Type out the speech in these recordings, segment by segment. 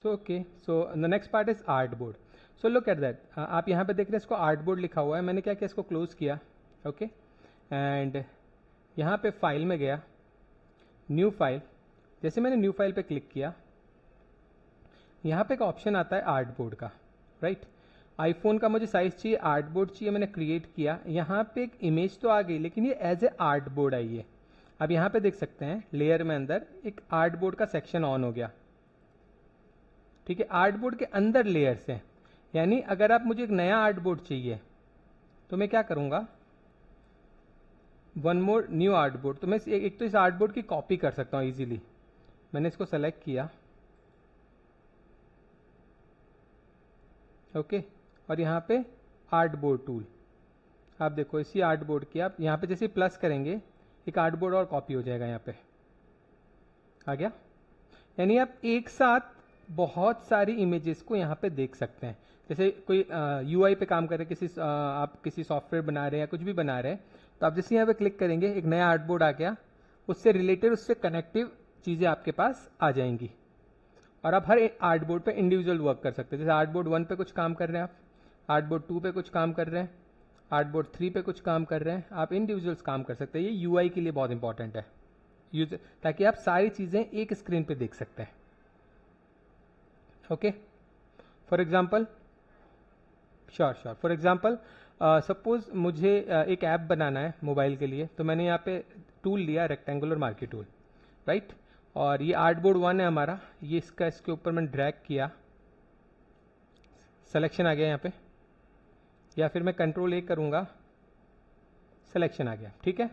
So okay, so the next part is artboard. So look at that. आप यहाँ पे देख रहे हैं इसको artboard लिखा हुआ है. मैंने क्या किया, इसको क्लोज किया. ओके एंड यहाँ पे फाइल में गया, न्यू फाइल. जैसे मैंने न्यू फाइल पे क्लिक किया, यहाँ पे एक ऑप्शन आता है आर्टबोर्ड का, राइट. आईफोन का मुझे साइज चाहिए, आर्टबोर्ड चाहिए, मैंने क्रिएट किया. यहाँ पे एक इमेज तो आ गई, लेकिन ये एज ए आर्टबोर्ड आई है. अब यहाँ पे देख सकते हैं लेयर में अंदर एक आर्टबोर्ड का सेक्शन ऑन हो गया. ठीक है, आर्टबोर्ड के अंदर लेयर्स हैं. यानी अगर आप मुझे एक नया आर्टबोर्ड चाहिए तो मैं क्या करूंगा, वन मोर न्यू आर्टबोर्ड. तो मैं एक तो इस आर्टबोर्ड की कॉपी कर सकता हूं इजीली. मैंने इसको सेलेक्ट किया, ओके, और यहाँ पे आर्टबोर्ड टूल. आप देखो इसी आर्टबोर्ड की आप यहाँ पे जैसे प्लस करेंगे एक आर्टबोर्ड और कॉपी हो जाएगा. यहाँ पे आ गया. यानी आप एक साथ बहुत सारी इमेजेस को यहाँ पे देख सकते हैं. जैसे कोई यूआई पे काम कर रहे हैं, आप किसी सॉफ्टवेयर बना रहे हैं या कुछ भी बना रहे हैं, तो आप जैसे यहाँ पे क्लिक करेंगे एक नया आर्टबोर्ड आ गया, उससे रिलेटेड उससे कनेक्टिव चीज़ें आपके पास आ जाएंगी. और आप हर आर्टबोर्ड पे इंडिविजुअल वर्क कर सकते हैं. जैसे आर्टबोर्ड 1 पे कुछ काम कर रहे हैं आप, आर्टबोर्ड 2 पे कुछ काम कर रहे हैं, आर्टबोर्ड 3 पे कुछ काम कर रहे हैं, आप इंडिविजुअल्स काम कर सकते हैं. ये यूआई के लिए बहुत इंपॉर्टेंट है, यूजर, ताकि आप सारी चीज़ें एक स्क्रीन पे देख सकते हैं. Okay, for example, sure for example suppose मुझे एक ऐप बनाना है मोबाइल के लिए, तो मैंने यहाँ पे टूल लिया रेक्टेंगुलर मार्की टूल, राइट. और ये आर्टबोर्ड 1 है हमारा, ये इसके ऊपर मैंने ड्रैग किया, सिलेक्शन आ गया यहाँ पे, या फिर मैं कंट्रोल ए करूँगा, सिलेक्शन आ गया. ठीक है,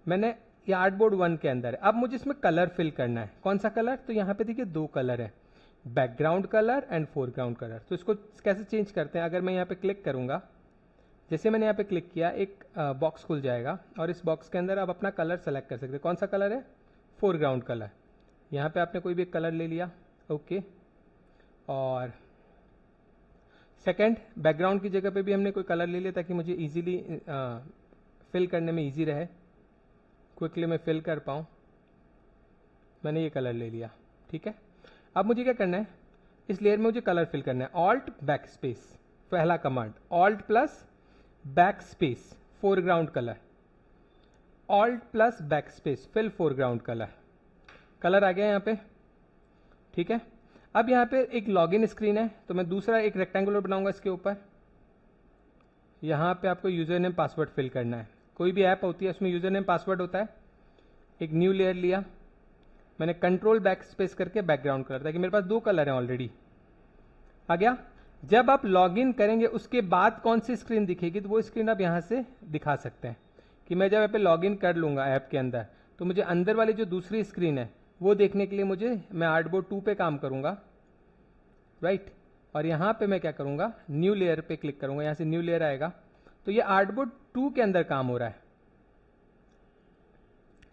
मैंने ये आर्टबोर्ड 1 के अंदर है. अब मुझे इसमें कलर फिल करना है. कौन सा कलर, तो यहाँ पे देखिए 2 कलर है, background colour and foreground colour. तो इसको कैसे चेंज करते हैं, अगर मैं यहाँ पे क्लिक करूँगा, जैसे मैंने यहाँ पे क्लिक किया एक बॉक्स खुल जाएगा, और इस बॉक्स के अंदर आप अपना कलर सेलेक्ट कर सकते हैं. कौन सा कलर है, फोरग्राउंड कलर. यहाँ पे आपने कोई भी एक कलर ले लिया, ओके. और सेकंड, बैकग्राउंड की जगह पे भी हमने कोई कलर ले लिया, ताकि मुझे इजीली फिल करने में इजी रहे, क्विकली मैं फिल कर पाऊँ. मैंने ये कलर ले लिया. ठीक है, अब मुझे क्या करना है, इस लेयर में मुझे कलर फिल करना है. ऑल्ट बैक स्पेस, पहला command, Alt plus backspace, foreground colour, Alt plus backspace, fill foreground colour. Colour आ गया यहाँ पे. ठीक है, अब यहाँ पे एक लॉगिन स्क्रीन है, तो मैं दूसरा एक रेक्टेंगुलर बनाऊंगा इसके ऊपर. यहाँ पे आपको यूजर नेम पासवर्ड फिल करना है. कोई भी ऐप होती है उसमें यूजर नेम पासवर्ड होता है. एक न्यू लेयर लिया, मैंने कंट्रोल बैक स्पेस करके बैकग्राउंड कलर, ताकि मेरे पास 2 कलर हैं ऑलरेडी. आ गया. जब आप लॉगिन करेंगे उसके बाद कौन सी स्क्रीन दिखेगी, तो वो स्क्रीन आप यहाँ से दिखा सकते हैं. कि मैं जब यहाँ पे लॉगिन कर लूंगा ऐप के अंदर, तो मुझे अंदर वाली जो दूसरी स्क्रीन है वो देखने के लिए मैं आर्टबोर्ड 2 पे काम करूंगा, राइट. और यहाँ पे मैं क्या करूंगा, न्यू लेयर पे क्लिक करूंगा, यहाँ से न्यू लेयर आएगा, तो ये आर्टबोर्ड 2 के अंदर काम हो रहा है.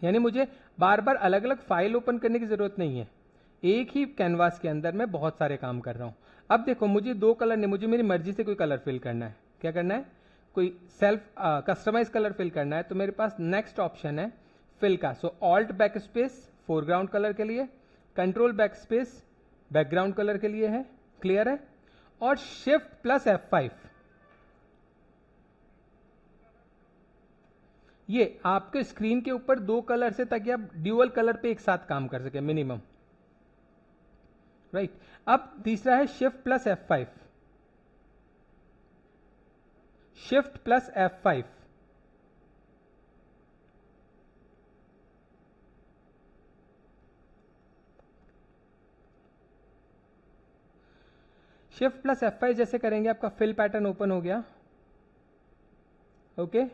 यानी मुझे बार बार अलग अलग फाइल ओपन करने की जरूरत नहीं है, एक ही कैनवास के अंदर मैं बहुत सारे काम कर रहा हूं. अब देखो मुझे 2 कलर नहीं, मुझे मेरी मर्जी से कोई कलर फिल करना है. क्या करना है, कोई सेल्फ कस्टमाइज कलर फिल करना है, तो मेरे पास नेक्स्ट ऑप्शन है फिल का. So Alt backspace foreground colour के लिए, control back space background colour के लिए है. क्लियर है. और शिफ्ट प्लस F5, ये आपके स्क्रीन के ऊपर 2 कलर से, ताकि आप ड्यूअल कलर पे एक साथ काम कर सके मिनिमम, राइट. अब तीसरा है shift plus F5, shift plus F5. Shift plus F5 जैसे करेंगे आपका फिल पैटर्न ओपन हो गया, ओके.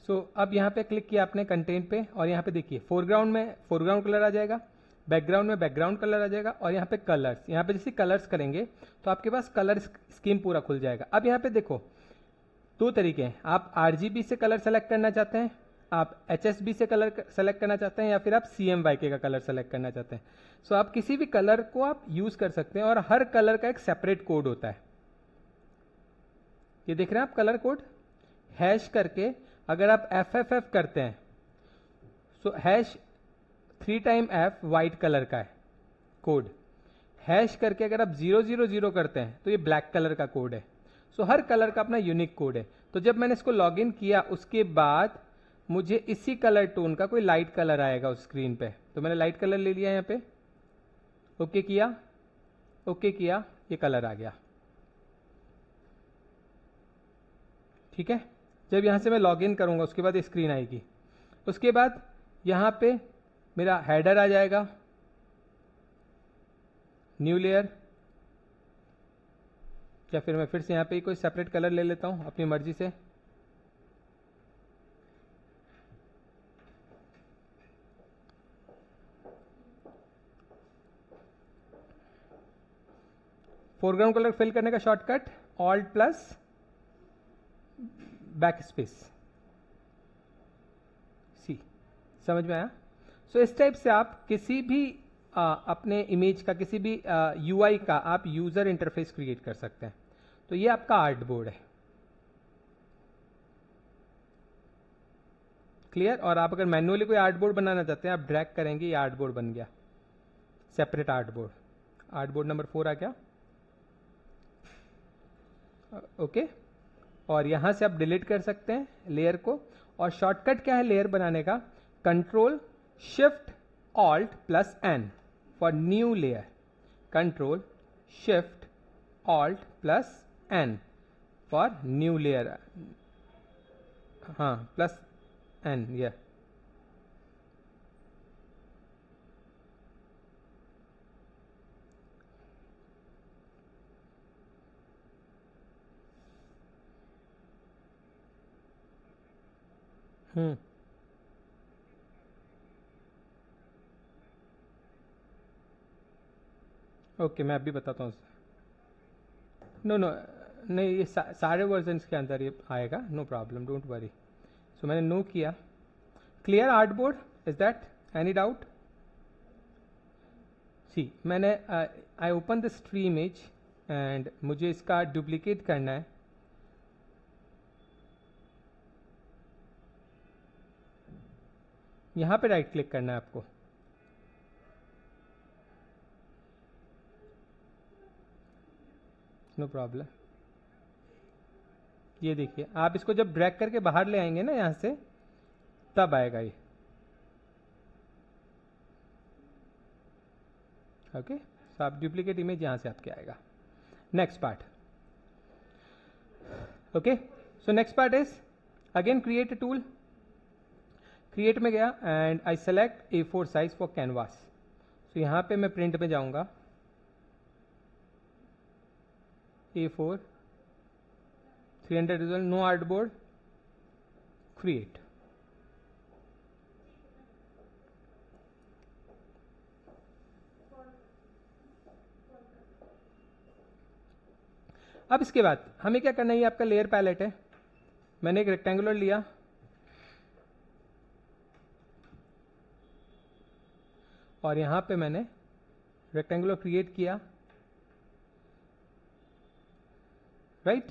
सो अब यहाँ पे क्लिक किया आपने कंटेंट पे, और यहाँ पे देखिए फोरग्राउंड में फोरग्राउंड कलर आ जाएगा, बैकग्राउंड में बैकग्राउंड कलर आ जाएगा, और यहाँ पे कलर्स, यहाँ पे जैसे कलर्स करेंगे तो आपके पास कलर स्कीम पूरा खुल जाएगा. अब यहाँ पे देखो 2 तरीके हैं, आप RGB से कलर सेलेक्ट करना चाहते हैं, आप HSB से कलर सेलेक्ट करना चाहते हैं या फिर आप CMYK का कलर सेलेक्ट करना चाहते हैं। सो आप किसी भी कलर को आप यूज कर सकते हैं और हर कलर का एक सेपरेट कोड होता है। ये देख रहे हैं आप कलर कोड हैश करके, अगर आप FFF करते हैं so hash 3 time F white colour का है कोड, हैश करके अगर आप 000 करते हैं तो ये ब्लैक कलर का कोड है। सो हर कलर का अपना यूनिक कोड है। तो जब मैंने इसको लॉगिन किया उसके बाद मुझे इसी कलर टोन का कोई लाइट कलर आएगा उस स्क्रीन पे, तो मैंने लाइट कलर ले लिया यहाँ पे, ओके किया, ओके किया, ये कलर आ गया। ठीक है, जब यहां से मैं लॉगिन करूंगा उसके बाद ये स्क्रीन आएगी। उसके बाद यहां पे मेरा हेडर आ जाएगा, न्यू लेयर, या फिर मैं फिर से यहां पे कोई सेपरेट कलर ले लेता हूं अपनी मर्जी से। फोरग्राउंड कलर फिल करने का shortcut Alt plus backspace C. समझ में आया? सो इस टाइप से आप किसी भी अपने इमेज का, किसी भी UI का आप यूजर इंटरफेस क्रिएट कर सकते हैं। तो ये आपका आर्ट बोर्ड है, क्लियर। और आप अगर मैन्युअली कोई आर्ट बोर्ड बनाना चाहते हैं आप ड्रैग करेंगे, ये आर्ट बोर्ड बन गया, separate art board. Art board number 4 आ गया, ओके। और यहां से आप डिलीट कर सकते हैं लेयर को। और शॉर्टकट क्या है लेयर बनाने का? Control shift alt plus N for new layer, control shift alt plus N for new layer, हाँ प्लस N, ये ओके मैं अभी बताता हूँ। नो नो नहीं, ये सारे वर्जन्स के अंदर ये आएगा, no problem, don't worry. So मैंने नो किया, clear artboard, is that any doubt? See मैंने I open this tree image and मुझे इसका डुप्लीकेट करना है। यहां पे राइट क्लिक करना है आपको, नो प्रॉब्लम। ये देखिए, आप इसको जब ड्रैग करके बाहर ले आएंगे ना यहां से, तब आएगा ये, ओके। सो आप डुप्लीकेट इमेज यहां से आपके आएगा। Next part, okay. So next part is again create a tool. Create में गया and I select A4 size for canvas. So यहां पे मैं प्रिंट में जाऊंगा, A4 300 result, no artboard, create. अब इसके बाद हमें क्या करना है, ये आपका लेयर पैलेट है। मैंने एक रेक्टेंगुलर लिया और यहां पे मैंने रेक्टेंगुलर क्रिएट किया, राइट।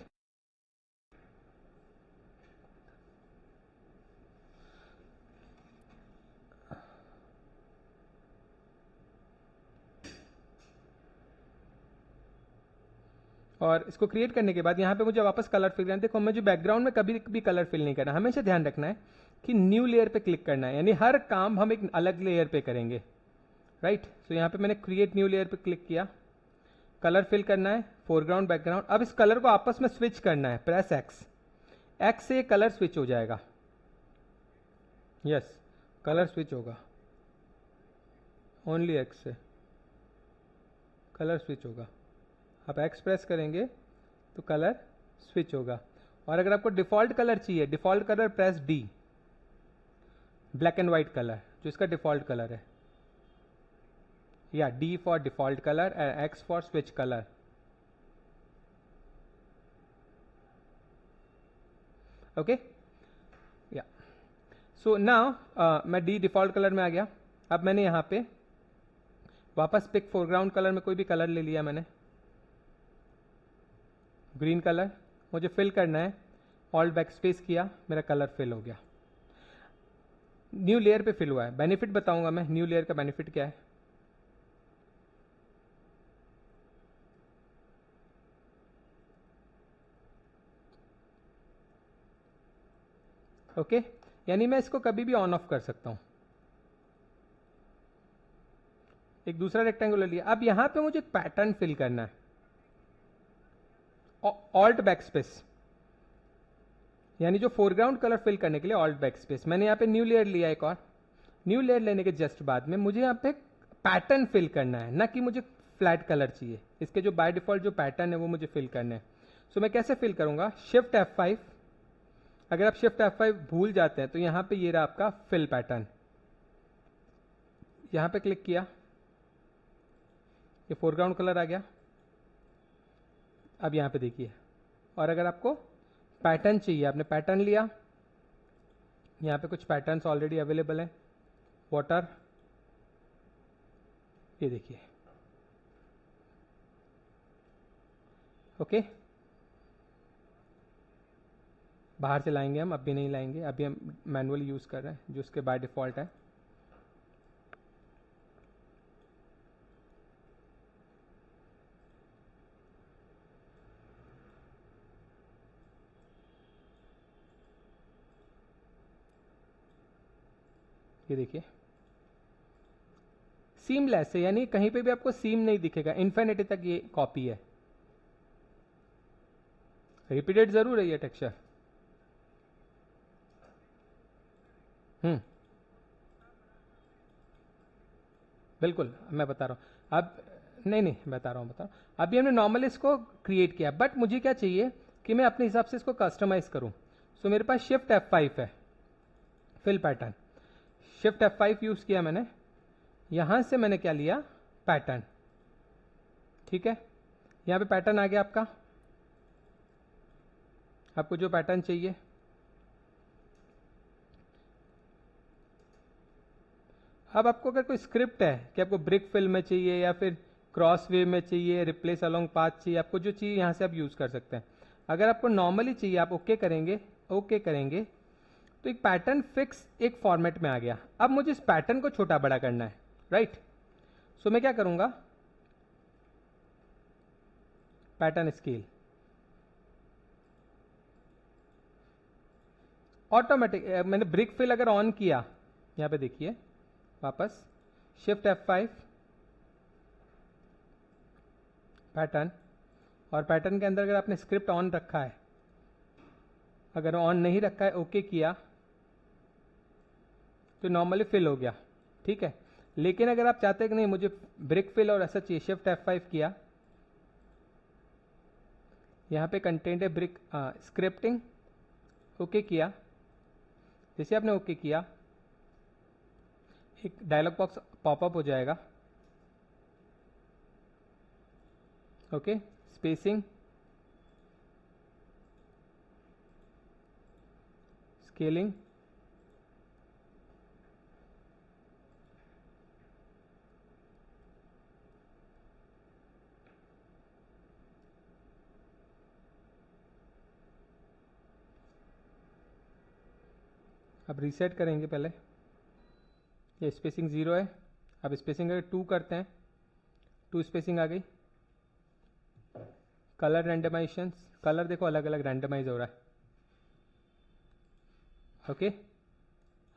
और इसको क्रिएट करने के बाद यहाँ पे मुझे वापस कलर फिल करना है। देखो मुझे बैकग्राउंड में कभी भी कलर फिल नहीं करना, हमेशा ध्यान रखना है कि न्यू लेयर पे क्लिक करना है, यानी हर काम हम एक अलग लेयर पे करेंगे, राइट। सो यहाँ पे मैंने क्रिएट न्यू लेयर पे क्लिक किया, कलर फिल करना है, फोरग्राउंड बैकग्राउंड। अब इस कलर को आपस में स्विच करना है, प्रेस एक्स से कलर स्विच हो जाएगा, यस कलर स्विच होगा, ओनली एक्स से कलर स्विच होगा। आप एक्स प्रेस करेंगे तो कलर स्विच होगा। और अगर आपको डिफॉल्ट कलर चाहिए, default colour press D, black and white colour जो इसका डिफॉल्ट कलर है, या D for default colour and X for switch colour. Okay, या सो नाउ मैं डी डिफॉल्ट कलर में आ गया। अब मैंने यहाँ पे वापस पिक फोरग्राउंड कलर में कोई भी कलर ले लिया मैंने, ग्रीन कलर मुझे फिल करना है, ऑल्ट बैक स्पेस किया, मेरा कलर फिल हो गया, न्यू लेयर पे फिल हुआ है। बेनिफिट बताऊंगा मैं, न्यू लेयर का बेनिफिट क्या है। ओके यानी मैं इसको कभी भी ऑन ऑफ कर सकता हूं। एक दूसरा रेक्टेंगुलर लिया। अब यहां पे मुझे एक पैटर्न फिल करना है, ऑल्ट बैक स्पेस, यानी जो फोरग्राउंड कलर फिल करने के लिए ऑल्ट बैक स्पेस। मैंने यहाँ पे न्यू लेयर लिया एक और, न्यू लेयर लेने के जस्ट बाद में मुझे यहाँ पे पैटर्न फिल करना है, ना कि मुझे फ्लैट कलर चाहिए। इसके जो बाय डिफॉल्ट जो पैटर्न है वो मुझे फिल करना है। सो मैं कैसे फिल करूंगा, शिफ्ट F5। अगर आप शिफ्ट F5 भूल जाते हैं तो यहाँ पे ये रहा आपका फिल पैटर्न, यहाँ पे क्लिक किया, ये फोरग्राउंड कलर आ गया। अब यहाँ पे देखिए, और अगर आपको पैटर्न चाहिए, आपने पैटर्न लिया, यहाँ पे कुछ पैटर्न्स ऑलरेडी अवेलेबल हैं, वाटर, ये देखिए। ओके बाहर से लाएंगे हम, अभी नहीं लाएंगे, अभी हम मैनुअली यूज कर रहे हैं जो उसके बाय डिफॉल्ट है। ये देखिए सीमलेस है, यानी कहीं पे भी आपको सीम नहीं दिखेगा, इन्फिनिटी तक ये कॉपी है। रिपीटेड जरूर है ये टेक्सचर। बिल्कुल मैं बता रहा हूं अब, नहीं बता रहा हूं। अभी हमने नॉर्मल इसको क्रिएट किया, बट मुझे क्या चाहिए कि मैं अपने हिसाब से इसको कस्टमाइज करूं। सो मेरे पास शिफ्ट F5 है, fill pattern, shift F5 use किया मैंने, यहां से मैंने क्या लिया, पैटर्न। ठीक है, यहां पे पैटर्न आ गया आपका, आपको जो पैटर्न चाहिए। अब आपको अगर कोई स्क्रिप्ट है कि आपको ब्रिक फिल में चाहिए या फिर क्रॉस वेव में चाहिए, रिप्लेस अलोंग पाथ चाहिए, आपको जो चाहिए यहां से आप यूज कर सकते हैं। अगर आपको नॉर्मली चाहिए आप ओके करेंगे, ओके करेंगे तो एक पैटर्न फिक्स एक फॉर्मेट में आ गया। अब मुझे इस पैटर्न को छोटा बड़ा करना है, राइट। सो मैं क्या करूंगा, पैटर्न स्केल, ऑटोमेटिक मैंने ब्रिक फिल अगर ऑन किया, यहां पे देखिए वापस शिफ्ट F5 पैटर्न, और पैटर्न के अंदर अगर आपने स्क्रिप्ट ऑन रखा है, अगर ऑन नहीं रखा है ओके किया तो नॉर्मली फिल हो गया। ठीक है, लेकिन अगर आप चाहते हैं कि नहीं मुझे ब्रिक फिल और ऐसा चाहिए, शिफ्ट F5 किया, यहां पे कंटेंट है ब्रिक स्क्रिप्टिंग, ओके किया। जैसे आपने ओके किया एक डायलॉग बॉक्स पॉपअप हो जाएगा। ओके स्पेसिंग, स्केलिंग, अब रीसेट करेंगे पहले, ये स्पेसिंग 0 है, अब स्पेसिंग अगर 2 करते हैं, 2 स्पेसिंग आ गई। कलर रैंडमाइजेशन, कलर देखो अलग अलग रैंडमाइज हो रहा है। ओके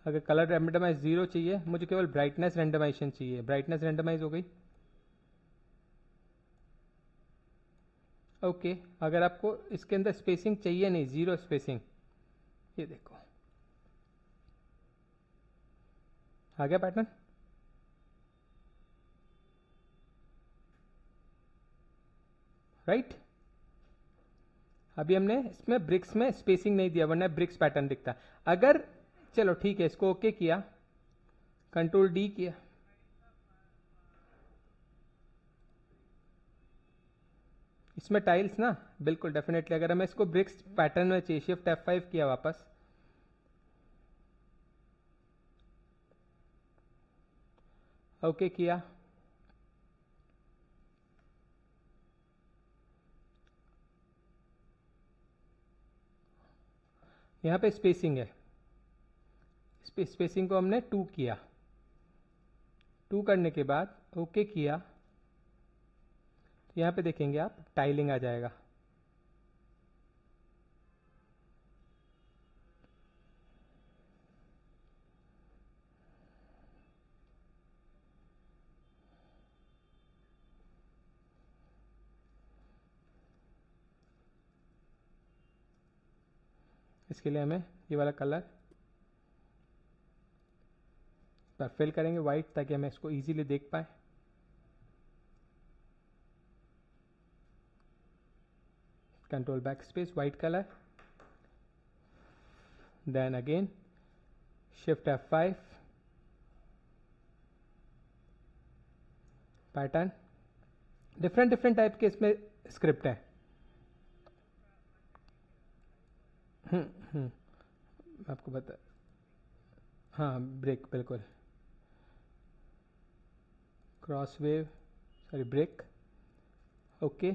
अगर कलर रैंडमाइज 0 चाहिए, मुझे केवल ब्राइटनेस रैंडमाइजेशन चाहिए, ब्राइटनेस रैंडमाइज हो गई। ओके अगर आपको इसके अंदर स्पेसिंग चाहिए नहीं, 0 स्पेसिंग, ये देखो आ गया पैटर्न। राइट अभी हमने इसमें ब्रिक्स में स्पेसिंग नहीं दिया, वरना ब्रिक्स पैटर्न दिखता। अगर चलो ठीक है, इसको ओके किया, कंट्रोल डी किया, इसमें टाइल्स ना, बिल्कुल डेफिनेटली। अगर हमें इसको ब्रिक्स पैटर्न में चाहिए, शिफ्ट F5 किया वापस, ओके किया, यहाँ पे स्पेसिंग है, स्पेसिंग को हमने 2 किया, 2 करने के बाद ओके किया, तो यहाँ पे देखेंगे आप टाइलिंग आ जाएगा। इसके लिए हमें ये वाला कलर पर फिल करेंगे वाइट, ताकि हमें इसको इजीली देख पाए। Control back space white colour, then again shift F5, pattern, different different type के इसमें स्क्रिप्ट है। आपको बता, हाँ ब्रेक, बिल्कुल cross wave, sorry break, okay.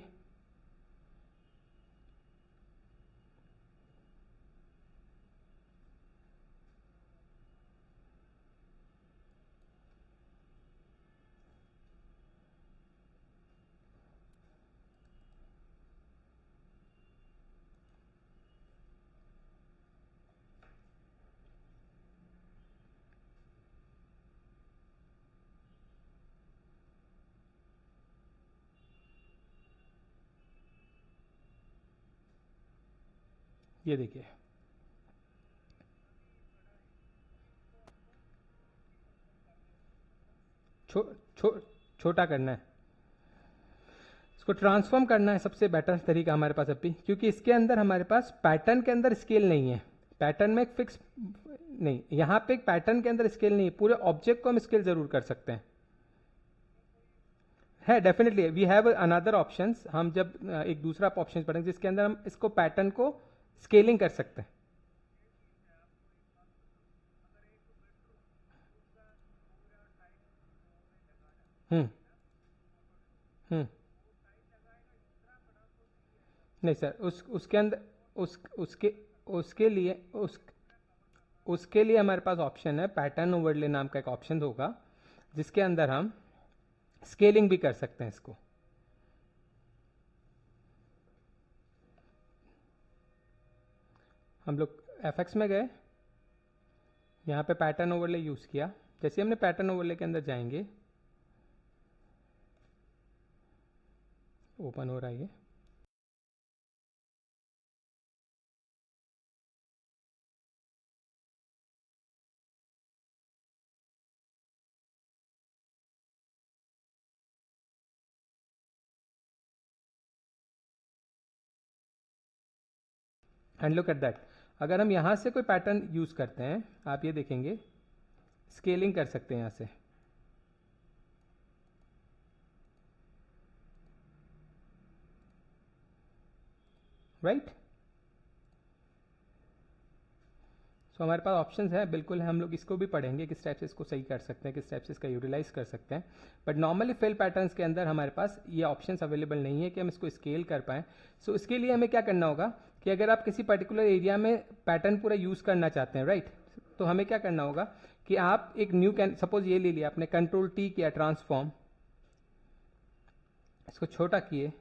ये देखिए छो, छो, छोटा करना है, इसको ट्रांसफॉर्म करना है सबसे बेटर तरीका हमारे पास अभी, क्योंकि इसके अंदर हमारे पास पैटर्न के अंदर स्केल नहीं है, पैटर्न में एक फिक्स नहीं, यहाँ पे एक पैटर्न के अंदर स्केल नहीं है, पूरे ऑब्जेक्ट को हम स्केल जरूर कर सकते हैं। है definitely we have another options, हम जब एक दूसरा ऑप्शन पढ़ेंगे जिसके अंदर हम इसको पैटर्न को स्केलिंग कर सकते हैं। हम्म हम्म नहीं सर, उसके अंदर उसके उसके लिए उसके लिए हमारे पास ऑप्शन है, पैटर्न ओवरले नाम का एक ऑप्शन होगा, जिसके अंदर हम स्केलिंग भी कर सकते हैं इसको। हम लोग एफएक्स में गए, यहाँ पे पैटर्न ओवरले यूज किया, जैसे हमने पैटर्न ओवरले के अंदर जाएंगे, ओपन हो रहा है ये, एंड लुक एट दैट, अगर हम यहां से कोई पैटर्न यूज करते हैं, आप ये देखेंगे स्केलिंग कर सकते हैं यहां से, राइट। सो हमारे पास ऑप्शंस हैं, बिल्कुल हम लोग इसको भी पढ़ेंगे किस टाइप से इसको सही कर सकते हैं, किस टाइप से इसका यूटिलाइज कर सकते हैं, बट नॉर्मली फिल पैटर्न्स के अंदर हमारे पास ये ऑप्शंस अवेलेबल नहीं है कि हम इसको स्केल कर पाएं। सो इसके लिए हमें क्या करना होगा कि अगर आप किसी पर्टिकुलर एरिया में पैटर्न पूरा यूज करना चाहते हैं, राइट, तो हमें क्या करना होगा कि आप एक न्यू कैन, सपोज ये ले लिया आपने, कंट्रोल टी किया ट्रांसफॉर्म, इसको छोटा किए,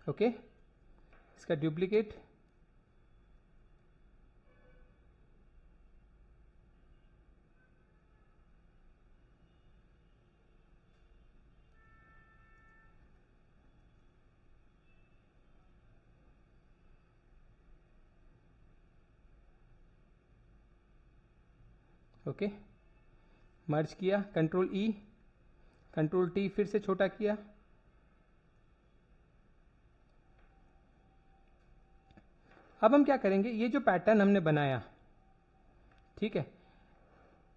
ओके, इसका डुप्लीकेट, ओके, मर्ज किया, कंट्रोल ई, कंट्रोल टी फिर से छोटा किया, अब हम क्या करेंगे, ये जो पैटर्न हमने बनाया, ठीक है,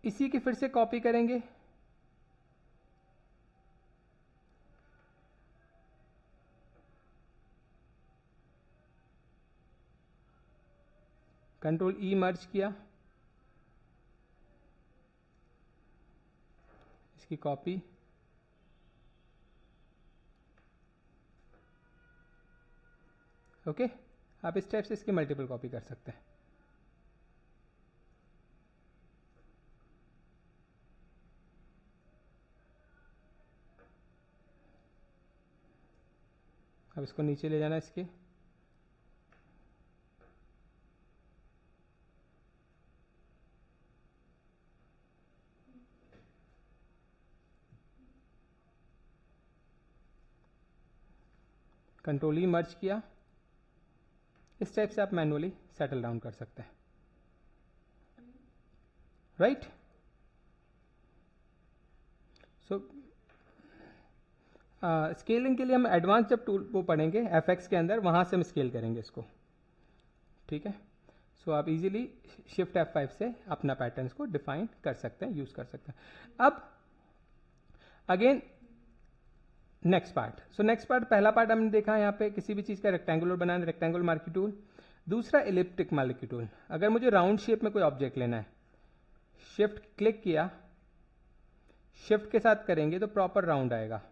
इसी की फिर से कॉपी करेंगे, कंट्रोल ई मर्ज किया, इसकी कॉपी, ओके। आप इस टाइप से इसकी मल्टीपल कॉपी कर सकते हैं। अब इसको नीचे ले जाना इसके, कंट्रोल ई मर्ज किया। इस टाइप से आप मैनुअली सेटल डाउन कर सकते हैं, राइट। सो स्केलिंग के लिए हम एडवांस जब टूल वो पढ़ेंगे एफएक्स के अंदर, वहां से हम स्केल करेंगे इसको, ठीक है। सो आप इजीली शिफ्ट F5 से अपना पैटर्न्स को डिफाइन कर सकते हैं, यूज कर सकते हैं। अब अगेन नेक्स्ट पार्ट। सो नेक्स्ट पार्ट, पहला पार्ट हमने देखा यहाँ पे किसी भी चीज का रेक्टेंगुलर बनाना, रेक्टेंगुलर मार्की टूल। दूसरा एलिप्टिक मार्की टूल। अगर मुझे राउंड शेप में कोई ऑब्जेक्ट लेना है, शिफ्ट क्लिक किया, शिफ्ट के साथ करेंगे तो प्रॉपर राउंड आएगा,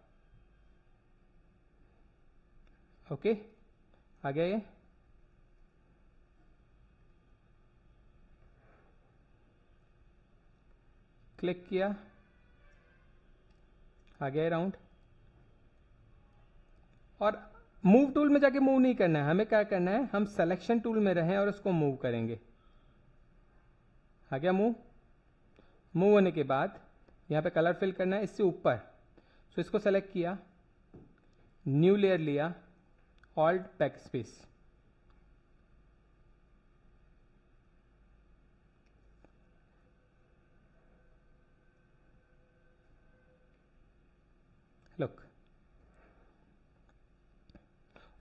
ओके। आ गया ये, क्लिक किया, आ गया राउंड। और मूव टूल में जाके मूव नहीं करना है, हमें क्या करना है, हम सिलेक्शन टूल में रहें और उसको मूव करेंगे। आ गया मूव। मूव होने के बाद यहां पे कलर फिल करना है इससे ऊपर। सो इसको सेलेक्ट किया, न्यू लेयर लिया, ऑल्ट बैक स्पेस, लुक।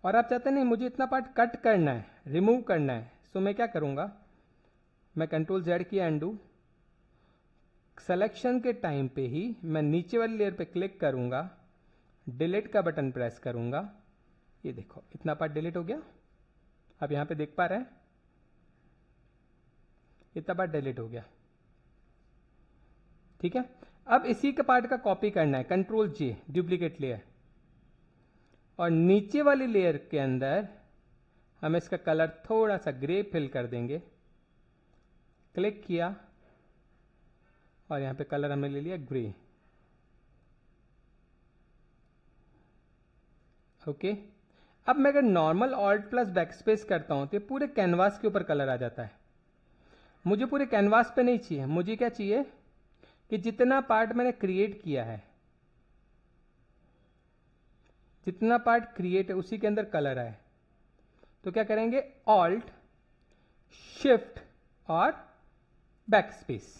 और आप चाहते नहीं मुझे इतना पार्ट कट करना है, रिमूव करना है, सो मैं क्या करूंगा, मैं कंट्रोल जेड किया, एंडू। सिलेक्शन के टाइम पे ही मैं नीचे वाली लेयर पे क्लिक करूंगा, डिलीट का बटन प्रेस करूंगा, ये देखो इतना पार्ट डिलीट हो गया। आप यहां पे देख पा रहे हैं, इतना पार्ट डिलीट हो गया, ठीक है। अब इसी के पार्ट का कॉपी करना है, कंट्रोल जे, डुप्लीकेट लेयर, और नीचे वाली लेयर के अंदर हम इसका कलर थोड़ा सा ग्रे फिल कर देंगे। क्लिक किया और यहां पे कलर हमने ले लिया ग्रे, ओके। अब मैं अगर नॉर्मल ऑल्ट प्लस बैकस्पेस करता हूं तो ये पूरे कैनवास के ऊपर कलर आ जाता है। मुझे पूरे कैनवास पे नहीं चाहिए, मुझे क्या चाहिए कि जितना पार्ट मैंने क्रिएट किया है, जितना पार्ट क्रिएट है उसी के अंदर कलर आए। तो क्या करेंगे, ऑल्ट शिफ्ट और बैकस्पेस,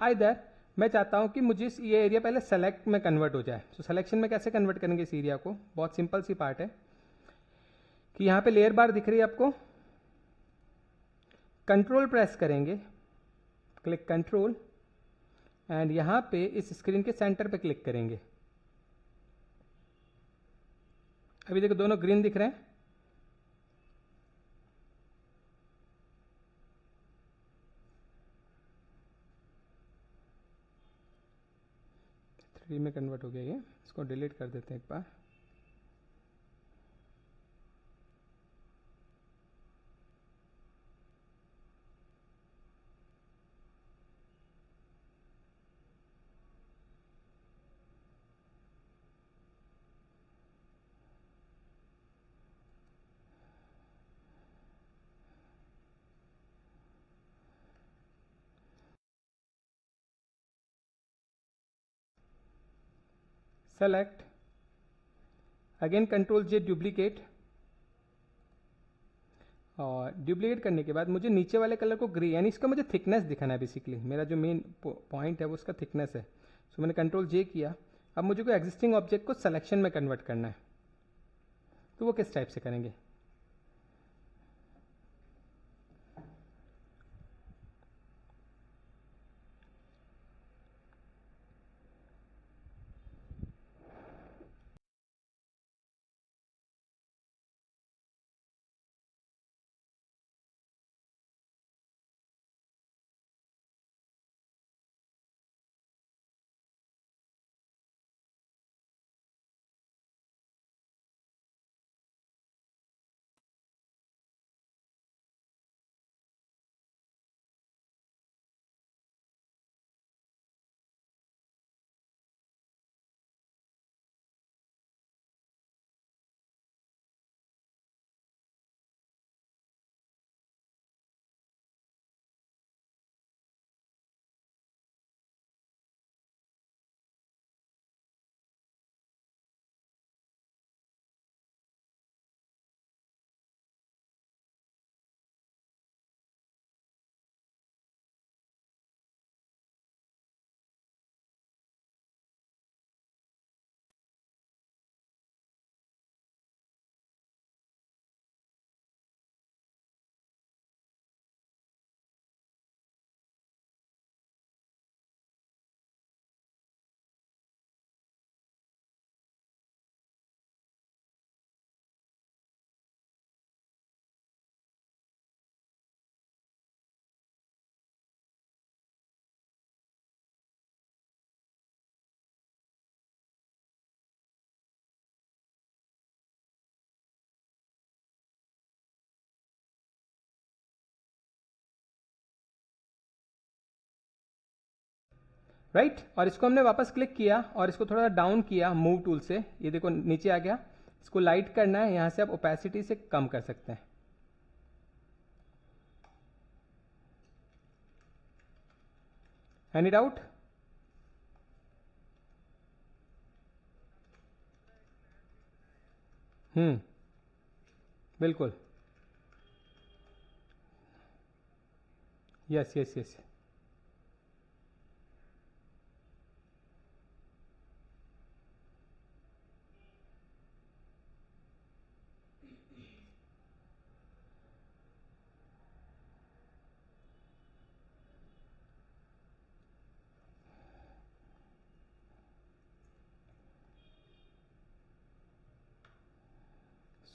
आइदर मैं चाहता हूं कि मुझे ये एरिया पहले सेलेक्ट में कन्वर्ट हो जाए। तो सिलेक्शन में कैसे कन्वर्ट करेंगे इस एरिया को, बहुत सिंपल सी पार्ट है कि यहां पे लेयर बार दिख रही है आपको, कंट्रोल प्रेस करेंगे, क्लिक कंट्रोल, एंड यहां पे इस स्क्रीन के सेंटर पे क्लिक करेंगे। अभी देखो दोनों ग्रीन दिख रहे हैं, थ्री में कन्वर्ट हो गया ये, इसको डिलीट कर देते हैं एक बार। सेलेक्ट, अगेन कंट्रोल जे, डुप्लीकेट, और डुप्लीकेट करने के बाद मुझे नीचे वाले कलर को ग्रे, यानी इसका मुझे थिकनेस दिखाना है बेसिकली, मेरा जो मेन पॉइंट है वो उसका थिकनेस है। सो मैंने कंट्रोल जे किया। अब मुझे कोई एग्जिस्टिंग ऑब्जेक्ट को सिलेक्शन में कन्वर्ट करना है, तो वो किस टाइप से करेंगे? राइट और इसको हमने वापस क्लिक किया और इसको थोड़ा डाउन किया मूव टूल से, ये देखो नीचे आ गया। इसको लाइट करना है, यहां से आप ओपेसिटी से कम कर सकते हैं। Any doubt? बिल्कुल। Yes yes yes.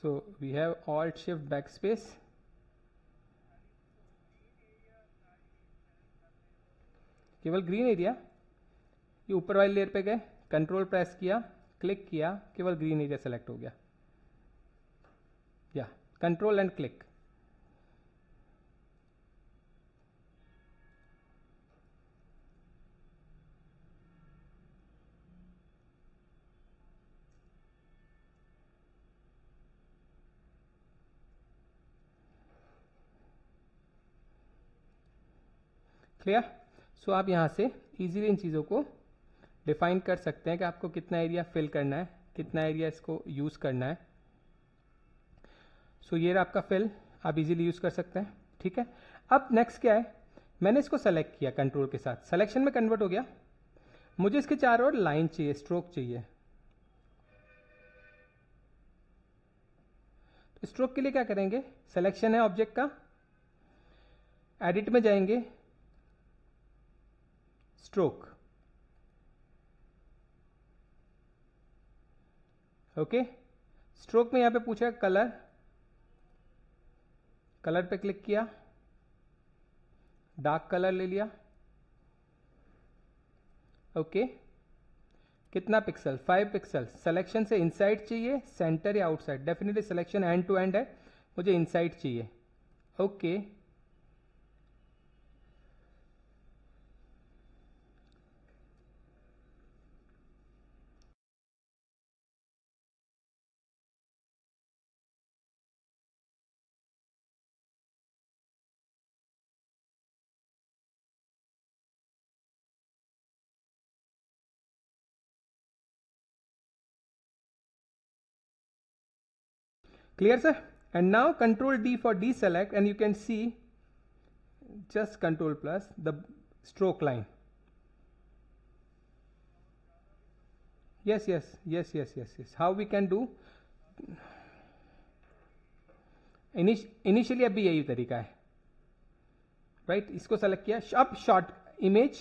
So we have Alt Shift Backspace. केवल ग्रीन एरिया, ये ऊपर वाली लेयर पे गए, कंट्रोल प्रेस किया, क्लिक किया, केवल ग्रीन एरिया सेलेक्ट हो गया। या कंट्रोल एंड क्लिक। क्लियर? सो आप यहां से इजीली इन चीज़ों को डिफाइन कर सकते हैं कि आपको कितना एरिया फिल करना है, कितना एरिया इसको यूज़ करना है। सो ये रहा आपका फिल, आप इजीली यूज़ कर सकते हैं। ठीक है, अब नेक्स्ट क्या है, मैंने इसको सेलेक्ट किया कंट्रोल के साथ, सिलेक्शन में कन्वर्ट हो गया। मुझे इसके चारों ओर लाइन चाहिए, स्ट्रोक चाहिए। तो स्ट्रोक के लिए क्या करेंगे, सिलेक्शन है ऑब्जेक्ट का, एडिट में जाएंगे, स्ट्रोक, ओके। स्ट्रोक में यहां पे पूछा कलर, कलर पे क्लिक किया, डार्क कलर ले लिया, ओके। कितना पिक्सल, 5 पिक्सल। सिलेक्शन से इनसाइड चाहिए, सेंटर या outside, definitely selection end to end है, मुझे इनसाइड चाहिए, okay. Clear sir? and now control D for deselect, and you can see just control plus the stroke line. Yes. How we can do? Initially अभी यही तरीका है, right? इसको select किया, अब शॉर्ट इमेज,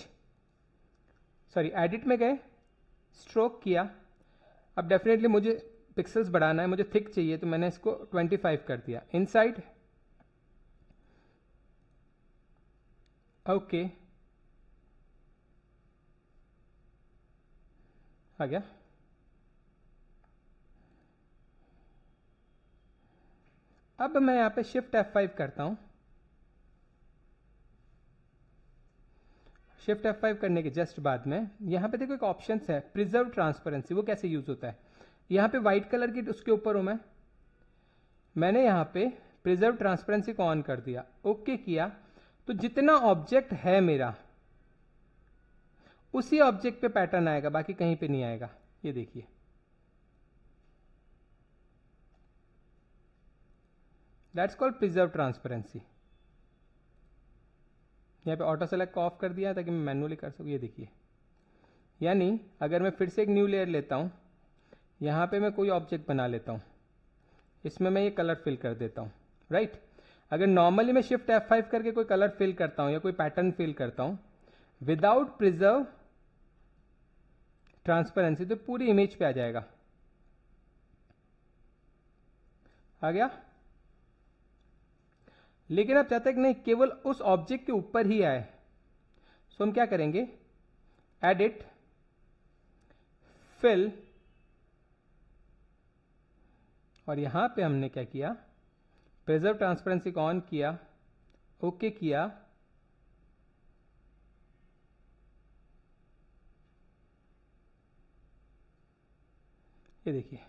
सॉरी एडिट में गए, stroke किया. अब डेफिनेटली मुझे पिक्सल्स बढ़ाना है, मुझे थिक चाहिए, तो मैंने इसको 25 कर दिया. इनसाइड, ओके, आ गया. अब मैं यहां पे शिफ्ट F5 करता हूं. शिफ्ट F5 करने के जस्ट बाद में यहां पे देखो एक ऑप्शन है प्रिजर्व ट्रांसपेरेंसी. वो कैसे यूज होता है? यहां पे व्हाइट कलर की उसके ऊपर हूं मैंने यहां पे प्रिजर्व ट्रांसपेरेंसी को ऑन कर दिया, ओके किया, तो जितना ऑब्जेक्ट है मेरा उसी ऑब्जेक्ट पे पैटर्न आएगा, बाकी कहीं पे नहीं आएगा. ये देखिए, दैट्स कॉल्ड प्रिजर्व ट्रांसपेरेंसी. यहाँ पे ऑटो सेलेक्ट को ऑफ कर दिया है ताकि मैं मैन्युअली कर सकूँ. ये देखिए, यानी अगर मैं फिर से एक न्यू लेयर लेता हूँ, यहाँ पे मैं कोई ऑब्जेक्ट बना लेता हूँ, इसमें मैं ये कलर फिल कर देता हूँ, राइट? अगर नॉर्मली मैं शिफ्ट F5 करके कोई कलर फिल करता हूँ या कोई पैटर्न फिल करता हूँ विदाउट प्रिजर्व ट्रांसपेरेंसी, तो पूरी इमेज पे आ जाएगा. आ गया? लेकिन आप चाहते हैं कि नहीं, केवल उस ऑब्जेक्ट के ऊपर ही आए. सो हम क्या करेंगे? एडिट, फिल, और यहां पे हमने क्या किया? प्रिजर्व ट्रांसपेरेंसी को ऑन किया, ओके किया, ये देखिए.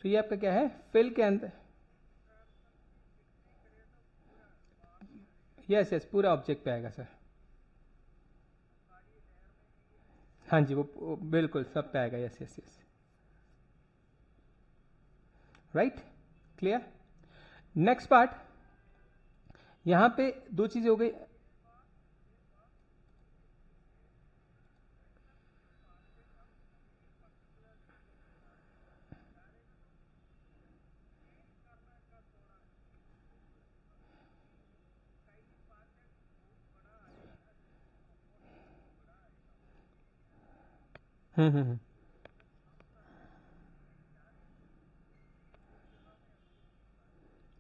तो ये आपका क्या है? फिल के अंदर, यस पूरा ऑब्जेक्ट पे आएगा सर. हाँ जी, वो बिल्कुल सब पे आएगा. Yes right, clear. Next part, यहां पे दो चीजें हो गई.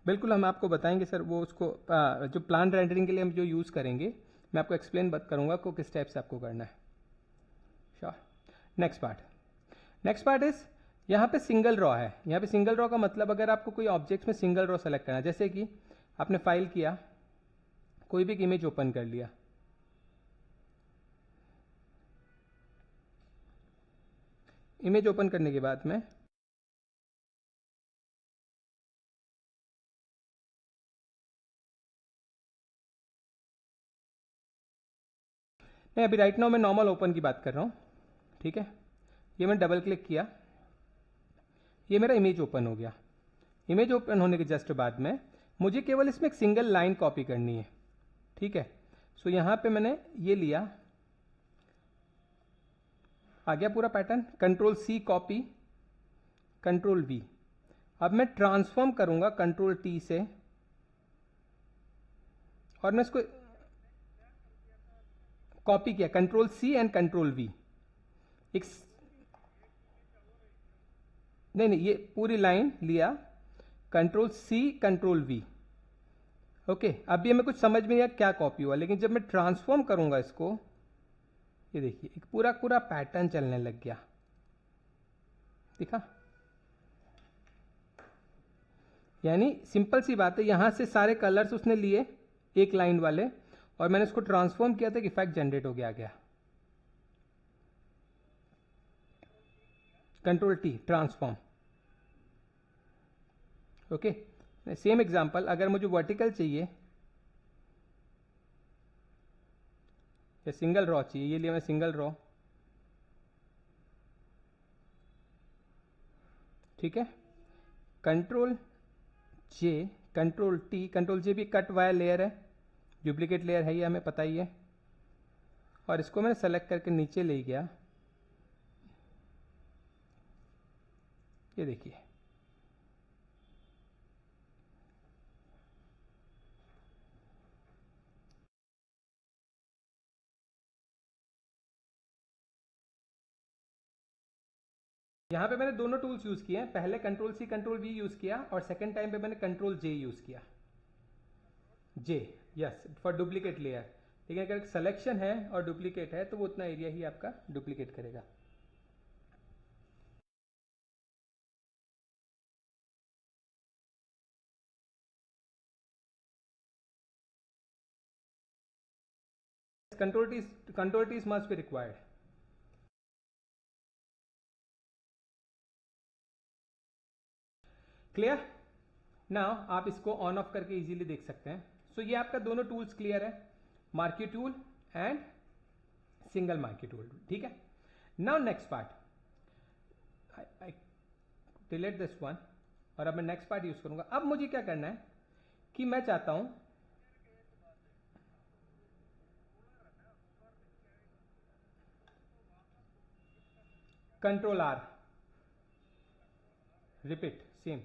बिल्कुल, हम आपको बताएंगे सर. वो उसको जो प्लान रेंडरिंग के लिए हम जो यूज़ करेंगे, मैं आपको एक्सप्लेन करूंगा को किस टाइप से आपको करना है. श्योर. नेक्स्ट पार्ट इज, यहाँ पे सिंगल रॉ है. यहाँ पे सिंगल रॉ का मतलब, अगर आपको कोई ऑब्जेक्ट में सिंगल रॉ सेलेक्ट करना है, जैसे कि आपने फाइल किया, कोई भी एक इमेज ओपन कर लिया, इमेज ओपन करने के बाद में नहीं, अभी राइट नाउ मैं नॉर्मल ओपन की बात कर रहा हूं, ठीक है? ये मैं डबल क्लिक किया, ये मेरा इमेज ओपन हो गया. इमेज ओपन होने के जस्ट बाद में मुझे केवल इसमें एक सिंगल लाइन कॉपी करनी है, ठीक है? सो यहां पे मैंने ये लिया, आ गया पूरा pattern. Control C copy, control V. अब मैं ट्रांसफॉर्म करूंगा कंट्रोल T से, और मैं इसको कॉपी किया, control C and control V. एक नहीं, ये पूरी लाइन लिया, control C control V. Okay, अभी हमें कुछ समझ में नहीं आया क्या कॉपी हुआ, लेकिन जब मैं ट्रांसफॉर्म करूंगा इसको, ये देखिए एक पूरा पैटर्न चलने लग गया. दिखा? यानी सिंपल सी बात है, यहां से सारे कलर्स उसने लिए एक लाइन वाले, और मैंने इसको ट्रांसफॉर्म किया था कि इफेक्ट जनरेट हो गया. Control T transform. Okay, same example, अगर मुझे वर्टिकल चाहिए या सिंगल रॉ चाहिए, ये लिया मैं सिंगल रॉ, ठीक है, कंट्रोल जे, कंट्रोल टी, कंट्रोल जे भी कट वायर लेयर है, डुप्लीकेट लेयर है ये हमें पता ही है, और इसको मैंने सेलेक्ट करके नीचे ले गया, ये देखिए यहाँ पे मैंने दोनों टूल्स यूज किए हैं, पहले control C control V use किया और सेकंड टाइम पे मैंने कंट्रोल जे यूज किया, जे, यस, फॉर डुप्लीकेट लेयर। लेकिन अगर सिलेक्शन है और डुप्लीकेट है तो वो उतना एरिया ही आपका डुप्लीकेट करेगा। Control T's must be required. Clear? Now आप इसको ऑन ऑफ करके इजीली देख सकते हैं। सो ये आपका दोनों टूल्स क्लियर है, marquee tool and single marquee tool, ठीक है। Now next part, I delete this one और अब मैं नेक्स्ट पार्ट यूज करूंगा। अब मुझे क्या करना है कि मैं चाहता हूं कंट्रोल आर, रिपीट सेम,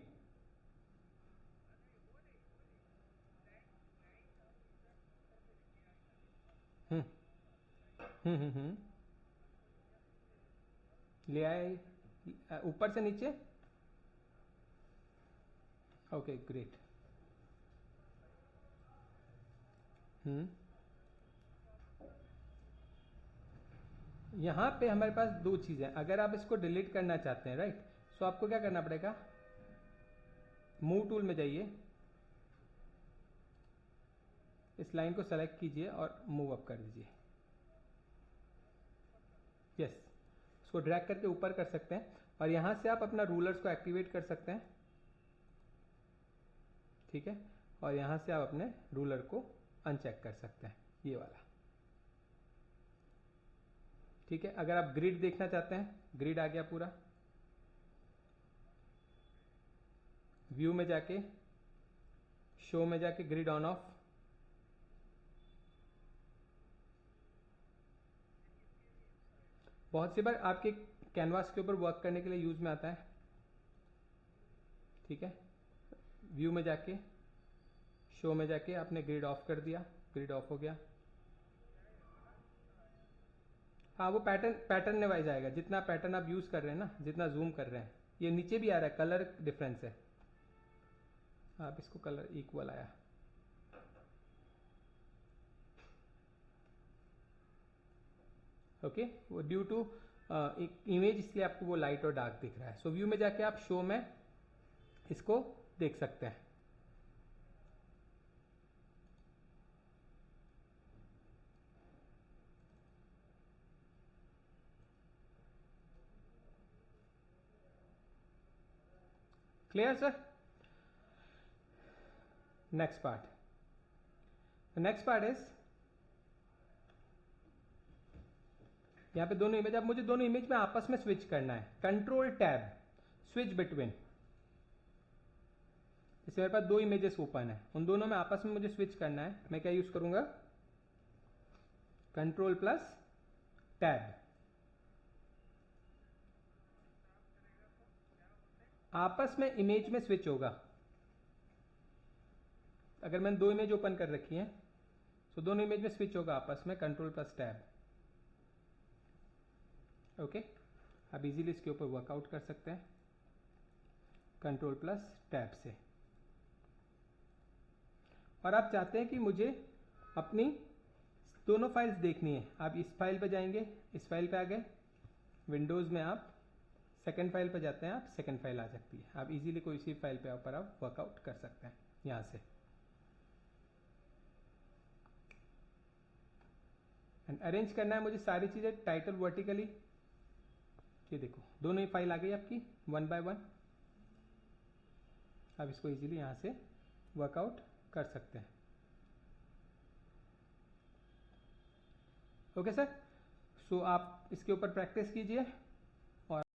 हम्म ले आए ऊपर से नीचे, ओके ग्रेट। यहां पे हमारे पास दो चीजें, अगर आप इसको डिलीट करना चाहते हैं, राइट, सो आपको क्या करना पड़ेगा, मूव टूल में जाइए, इस लाइन को सेलेक्ट कीजिए और मूव अप कर दीजिए, यस, इसको ड्रैग करके ऊपर कर सकते हैं और यहां से आप अपना रूलर्स को एक्टिवेट कर सकते हैं, ठीक है, और यहां से आप अपने रूलर को अनचेक कर सकते हैं, ये वाला, ठीक है। अगर आप ग्रिड देखना चाहते हैं, ग्रिड आ गया पूरा, व्यू में जाके, शो में जाके ग्रिड ऑन ऑफ, बहुत सी बार आपके कैनवास के ऊपर वर्क करने के लिए यूज में आता है, ठीक है। व्यू में जाके, शो में जाके आपने ग्रिड ऑफ कर दिया, ग्रिड ऑफ हो गया, हाँ वो पैटर्न वाइज आएगा, जितना पैटर्न आप यूज कर रहे हैं ना, जितना जूम कर रहे हैं, ये नीचे भी आ रहा है, कलर डिफरेंस है, आप इसको कलर इक्वल आया, ओके, वो ड्यू टू इमेज, इसलिए आपको वो लाइट और डार्क दिख रहा है। सो व्यू में जाके आप शो में इसको देख सकते हैं, clear sir? Next part is, यहां पे दोनों इमेज, अब मुझे दोनों इमेज में आपस में स्विच करना है, कंट्रोल टैब, स्विच बिटवीन, जैसे मेरे पास दो इमेजेस ओपन है, उन दोनों में आपस में मुझे स्विच करना है, मैं क्या यूज करूंगा, कंट्रोल प्लस टैब, आपस में इमेज में स्विच होगा। अगर मैंने दो इमेज ओपन कर रखी है तो दोनों इमेज में स्विच होगा आपस में, कंट्रोल प्लस टैब, ओके। आप इजीली इसके ऊपर वर्कआउट कर सकते हैं कंट्रोल प्लस टैब से। और आप चाहते हैं कि मुझे अपनी दोनों फाइल्स देखनी है, आप इस फाइल पे जाएंगे, इस फाइल पे आ गए, विंडोज में आप सेकंड फाइल पे जाते हैं, आप सेकंड फाइल आ सकती है, आप इजीली कोई सी फाइल पे ऊपर आप वर्कआउट कर सकते हैं यहां से। एंड अरेंज करना है मुझे सारी चीजें, टाइटल वर्टिकली, ये देखो दोनों ही फाइल आ गई आपकी वन बाय वन, आप इसको इजीली यहां से वर्कआउट कर सकते हैं, ओके सर। सो आप इसके ऊपर प्रैक्टिस कीजिए।